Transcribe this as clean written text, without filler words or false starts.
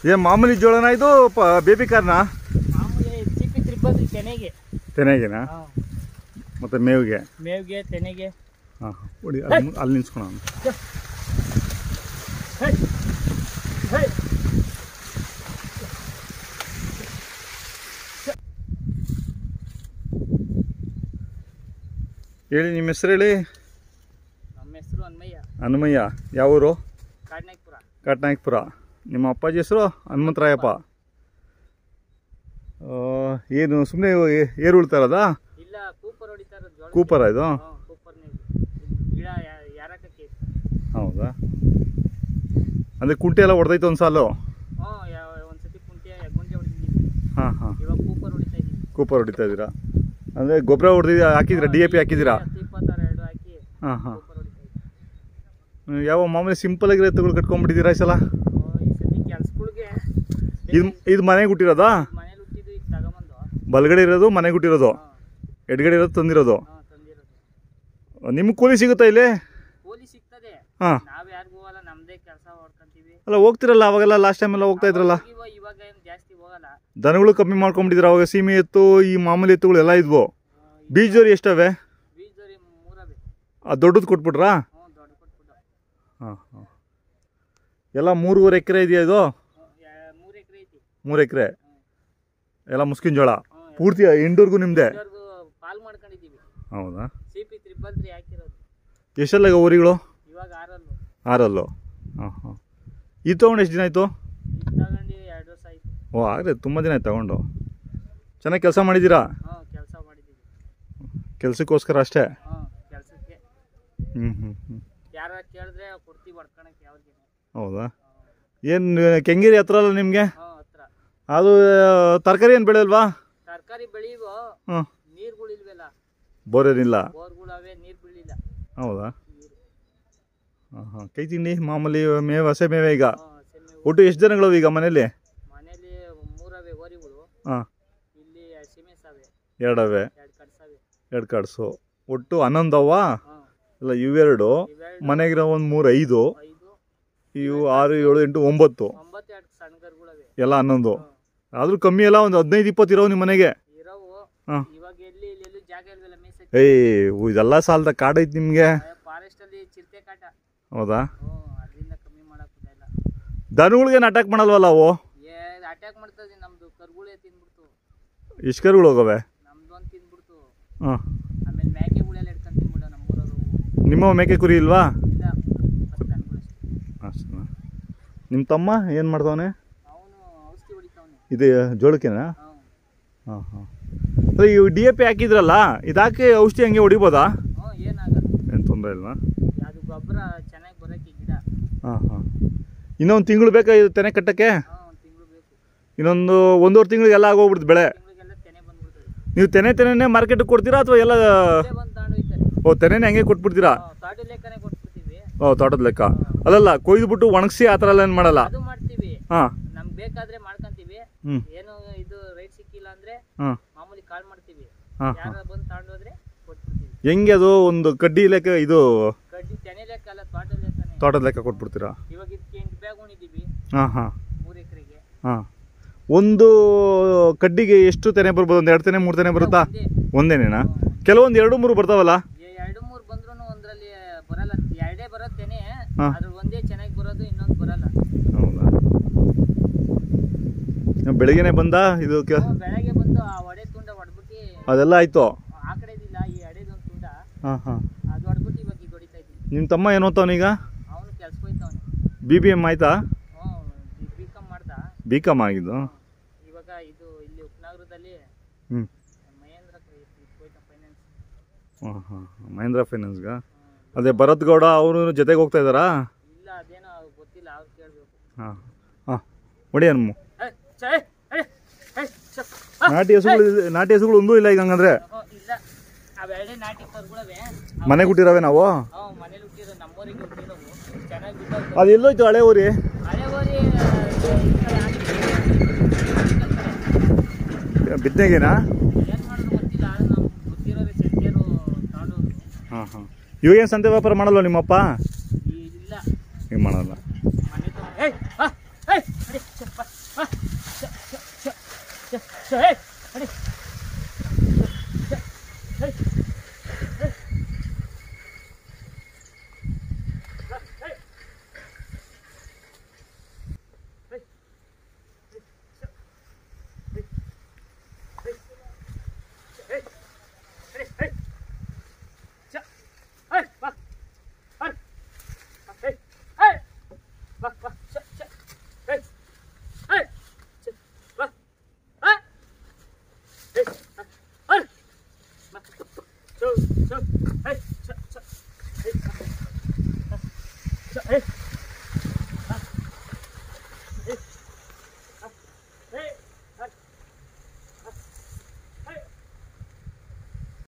ये मामूली जोड़ना ಇದು ಬೇಬಿ ಕಾರ್ನ ಮಾಮೂಲಿ ಚಿಪ್ಪಿ ತ್ರಿಬ್ಬಂದ್ರಿ ತೆನೆಗೆನಾ ಮತ್ತೆ ಮೇವಿಗೆ ತೆನೆಗೆ ಹಾಂ ಹೊಡಿ ಅಲ್ಲಿ ನಿಲ್ಸ್ಕೊಳ ಹೇಳಿ ನಿಮ್ಮ ಹೆಸರು ಹೇಳಿ. ನಮ್ಮ ಹೆಸರು ಹನುಮಯ್ಯ. ಯಾವ ಊರು? ಕಾಟ್ನಾಯಕಪುರ. ನಿಮ್ಮ ಅಪ್ಪಾಜಿ ಹೆಸರು ಹನುಮಂತರಾಯಪ್ಪ. ಏನು ಸುಮ್ಮನೆ ಏರು ಉಳ್ತಾರದ? ಇಲ್ಲ, ಕೂಪರ್ ಹೊಡಿತಾರ. ಕೂಪರ ಇದು? ಗಿಡ ಯಾರಕ್ಕೆ. ಹೌದಾ? ಅಂದರೆ ಕುಂಟೆ ಎಲ್ಲ ಹೊಡೆದೈತೆ ಒಂದು ಸಾಲು? ಒಂದ್ಸತಿ ಗುಂಟೆ ಹೊಡೆದಿದ್ದೀವಿ. ಹಾಂ ಹಾಂ. ಇವಾಗ ಕೂಪರ್ ಹೊಡಿತಾ ಇದ್ದೀವಿ. ಕೂಪರ್ ಹೊಡಿತಾ ಇದ್ದೀರಾ? ಅಂದರೆ ಗೊಬ್ಬರ ಹಾಕಿದ್ದೀರಾ? DAP ಹಾಕಿದ್ದೀರಾ? 22 ಹಾಕಿ. ಹಾಂ ಹಾಂ. ಯಾವ ಮಾಮೂಲಿ ಸಿಂಪಲ್ ಆಗಿರೋ ಎತ್ತುಗಳು ಕಟ್ಕೊಂಡ್ಬಿಟ್ಟಿದ್ದೀರಾ ಈ ಸಲ? ಇದು ಮನೆಗೆ ಹುಟ್ಟಿರೋದಾ? ಬಲಗಡೆ ಇರೋದು ಮನೆಗೆ ಹುಟ್ಟಿರೋದು, ಎಡಗಡೆ ಇರೋದು ತಂದಿರೋದು. ನಿಮ್ಗೆ ಕೂಲಿ ಸಿಗುತ್ತಾ ಇಲ್ಲಿ? ಹಾಂ. ಅಲ್ಲ ಹೋಗ್ತಿರಲ್ಲ ಅವಾಗೆಲ್ಲ, ಲಾಸ್ಟ್ ಟೈಮ್ ಎಲ್ಲ ಹೋಗ್ತಾ ಇದ್ರಲ್ಲ. ದನಗಳು ಕಮ್ಮಿ ಮಾಡ್ಕೊಂಡ್ಬಿಟ್ಟಿದ್ರು ಅವಾಗ. ಸೀಮೆ ಎತ್ತು, ಈ ಮಾಮೂಲಿ ಎತ್ತುಗಳು ಎಲ್ಲ ಇದ್ವು. ಬೀಜೋರಿ ಎಷ್ಟವೆ? ದೊಡ್ಡದು ಕೊಟ್ಬಿಟ್ರಾ? ಹಾಂ ಹಾಂ. ಎಲ್ಲ 3.5 ಎಕರೆ ಇದೆಯಾ ಇದು? 3 ಎಕರೆ ಎಲ್ಲ ಮುಸ್ಕಿನ ಜೋಳ ಪೂರ್ತಿ ಎಂಡೂರ್ಗೂ ನಿಮ್ಮದೇ? ಹೌದಾ? ಎಷ್ಟೆಲ್ಲ ಊರಿಗಳು? 6. ಹಾಂ ಹಾಂ. ಇದು ತೊಗೊಂಡು ಎಷ್ಟು ದಿನ ಆಯಿತು? ಓ ಆಗಲಿ, ತುಂಬ ದಿನ ಆಯ್ತು ತಗೊಂಡು. ಚೆನ್ನಾಗಿ ಕೆಲಸ ಮಾಡಿದ್ದೀರಾ? ಕೆಲಸಕ್ಕೋಸ್ಕರ ಅಷ್ಟೇ? ಹೌದಾ? ಏನು ಕೆಂಗೇರಿ ಹತ್ರ ಅಲ್ಲ ನಿಮಗೆ? ಅದು ತರಕಾರಿ ಏನು ಬೆಳೆಯಲ್ವಾ? ತರಕಾರಿ ಬೆಳೆಯುವ ನೀರುಗಳಿಲ್ವಲ್ಲ, ಬೋರ್ ಏನಿಲ್ಲ. ಹೌದಾ? ಹಾಂ ಹಾಂ. ಕೈ ತಿಂಡಿ ಮಾಮೂಲಿ ಮೇವು, ಹಸೆ ಮೇವೆ. ಈಗ ಒಟ್ಟು ಎಷ್ಟು ಜನಗಳು ಈಗ ಮನೇಲಿ? 3 ಓರಿಗಳು. ಹಾಂ. ಇಲ್ಲಿ ಹಸಿಮೆ ಸಾವೆ 2 ಅವೆ, 2 ಕಡ್ಸು. ಒಟ್ಟು 11 ಅವ ಇಲ್ಲ? ಇವೆರಡು ಮನೆಗಿರೋ ಒಂದು 3, 5 ಇವು 6, 7, 8, 9 ಎಲ್ಲ 11. ಆದ್ರೂ ಕಮ್ಮಿ ಅಲ್ಲ, ಒಂದು 15-20 ಇರೋ ನಿಮ್ಮ ಮನೆಗೆ? ಹಾಂ. ಇದೆಲ್ಲ ಸಾಲದ ಕಾಡೈತಿ ನಿಮಗೆ? ಹೌದಾ? ದನಗಳಿಗೆ ಅಟ್ಯಾಕ್ ಮಾಡಲ್ವಲ್ಲ ಅವು? ಎಷ್ಟು ಕರುಗಳು ಹೋಗವೆ? ಹಾಂ. ನಿಮ್ಮ ಮೇಕೆ ಕುರಿ ಇಲ್ವಾ? ಅಷ್ಟೇನಾ? ನಿಮ್ಮ ತಮ್ಮ ಏನು ಮಾಡ್ತಾವನೆ? ಇದು ಜೋಳಕ್ಕೆನಾ? ಹಾಂ ಹಾಂ. ಅದೇ ಇವು DAP ಹಾಕಿದ್ರಲ್ಲ, ಇದಾಕಿ ಔಷಧಿ ಹಂಗೆ ಹೊಡಿಬೋದಾ? ಏನು ತೊಂದರೆ ಇಲ್ವಾ? ಹಾಂ ಹಾಂ. ಇನ್ನೊಂದು ತಿಂಗಳು ಬೇಕಾ ಇದು ತೆನೆ ಕಟ್ಟಕ್ಕೆ? ಇನ್ನೊಂದು 1.5 ತಿಂಗಳಿಗೆ ಎಲ್ಲ ಆಗೋಗ್ಬಿಡ್ತು ಬೆಳೆ. ನೀವು ತೆನೆನೇ ಮಾರ್ಕೆಟಿಗೆ ಕೊಡ್ತೀರಾ ಅಥವಾ ಎಲ್ಲ? ಓ, ತೆನೆನೇ ಹಂಗೆ ಕೊಟ್ಬಿಡ್ತೀರಾ? ಓ, ತೋಟದ ಲೆಕ್ಕ. ಅದಲ್ಲ, ಕೊಯ್ದುಬಿಟ್ಟು ಒಣಗಿಸಿ ಆ ಥರ ಎಲ್ಲ ಏನು ಮಾಡಲ್ಲ? ಹಾಂ. ಬೇಕಾದ್ರೆ ಮಾಡ್ಕೊಂತೀವಿ. ಏನು ಇದು ರೈಟ್ ಸಿಕ್ಕಿಲ್ಲ ಅಂದ್ರೆ ಮಾಮೂಲಿ ಕಾಲ್ ಮಾಡ್ತೀವಿ. ಯಾರು ಬಂದು ತಗೊಂಡು ಹೋದ್ರೆ ಕೊಟ್ಬಿಡ್ತೀವಿ. ಹೆಂಗೆ ಅದು ಒಂದು ಕಡ್ಡಿ ಲೆಕ್ಕ? ಇದು ಕಡ್ಡಿ ತೆನೆ ಲೆಕ್ಕ ಅಲ್ಲ, ತೋಟದ ಲೆಕ್ಕ ಕೊಟ್ಬಿಡ್ತೀರಾ? ಇವಾಗ ಇದಕ್ಕೆ 8 ಬ್ಯಾಗ್ ಉಣಿದೀವಿ. ಹಾಂ ಹಾಂ. 3 ಎಕರೆಗೆ. ಹಾಂ. ಒಂದು ಕಡ್ಡಿಗೆ ಎಷ್ಟು ತೆನೆ ಬರ್ಬೋದು? ಒಂದು 2 ತೆನೆ 3 ತೆನೆ ಬರುತ್ತಾ? ಒಂದೇನೇನಾ? ಕೆಲವೊಂದು 2-3 ಬರ್ತಾವಲ್ಲ? 2-3 ಬಂದ್ರೂ ಒಂದ್ರಲ್ಲಿ ಬರಲ್ಲ. 2 ಬರೋದು ತೆನೆ, ಅದ್ರ ಒಂದೇ ಚೆನ್ನಾಗಿ ಬರೋದು, ಇನ್ನೊಂದು ಬರಲ್ಲ. ಹೌದಾ? ಬೆಳಿಗ್ಗೆನೆ ಬಂದ ಇದು? ಬೆಳಗ್ಗೆ ಬಂದು ಆ ಒಡೆ ತುಂಡ ಹೊಡ್ಬಿಟ್ಟು ಅದೆಲ್ಲ ಆಯ್ತು. ಆ ಕಡೆದಿಲ್ಲ, ಈ ಎಡೆದೊಂದು ತುಂಡ. ಹಾಂ ಹಾಂ. ಅದು ಹೊಡ್ಬಿಟ್ಟು ಇವಾಗ ಇದು ಹೊಡಿತಾ ಇದ್ದೀನಿ. ನಿಮ್ಮ ತಮ್ಮ ಏನು ಓದ್ತಾವನೀಗ? ಅವನು ಕೆಲ್ಸಕ್ಕೆ ಹೋಯ್ತಾನೆ. BBM ಆಯ್ತಾ? BCom ಮಾಡ್ದ. BCom ಆಗಿದ್ದು. ಇವಾಗ ಇದು ಇಲ್ಲಿ ಉಪನಗರದಲ್ಲಿ ಮಹೇಂದ್ರ ಫೈನಾನ್ಸ್. ಹಾಂ ಮಹೇಂದ್ರ ಫೈನಾನ್ಸ್ಗ. ಅದೇ ಭರತ್ ಗೌಡ ಅವರು ಜೊತೆಗೆ ಹೋಗ್ತಾ ಇದ್ದಾರಾ? ಇಲ್ಲ ಅದೇನೋ ಗೊತ್ತಿಲ್ಲ, ಅವ್ರು ಕೇಳಬೇಕು. ಹಾಂ ಹೊಡಿ ಅನ್ನು. ನಾಟಿ ಹಸುಗಳು ಒಂದೂ ಇಲ್ಲ ಈಗ ಹಂಗಂದ್ರೆ? ಇಲ್ಲ, ಅವೆರಡೇ ನಾಟಿ ಕರುಗಳವೆ. ಮನೆಗೆ ಹುಟ್ಟಿರವೆ ನಾವು? ಮನೇಲಿ ಹುಟ್ಟಿರೋ, ನಮ್ಮೂರಿಗೆ ಹುಟ್ಟಿರೋವು ಚೆನ್ನಾಗಿ. ಅದು ಎಲ್ಲೋಯ್ತು ಹಳೆ ಊರಿ? ಹಳೆ ಊರಿ ಬಿದ್ನೆಗೇನಾ? ಏನು ಮಾಡೋದು ಗೊತ್ತಿಲ್ಲ, ನಾವು ಗೊತ್ತಿರೋರು ಸೆಂಟಿಯರು ತಗೊಂಡೋರು. ಹಾಂ ಇವಾಗೇನು ಸಂತೆ ವ್ಯಾಪಾರ ಮಾಡಲ್ವ ನಿಮ್ಮಪ್ಪ? ಇಲ್ಲ, ಈಗ ಮಾಡಲ್ಲ. Hey!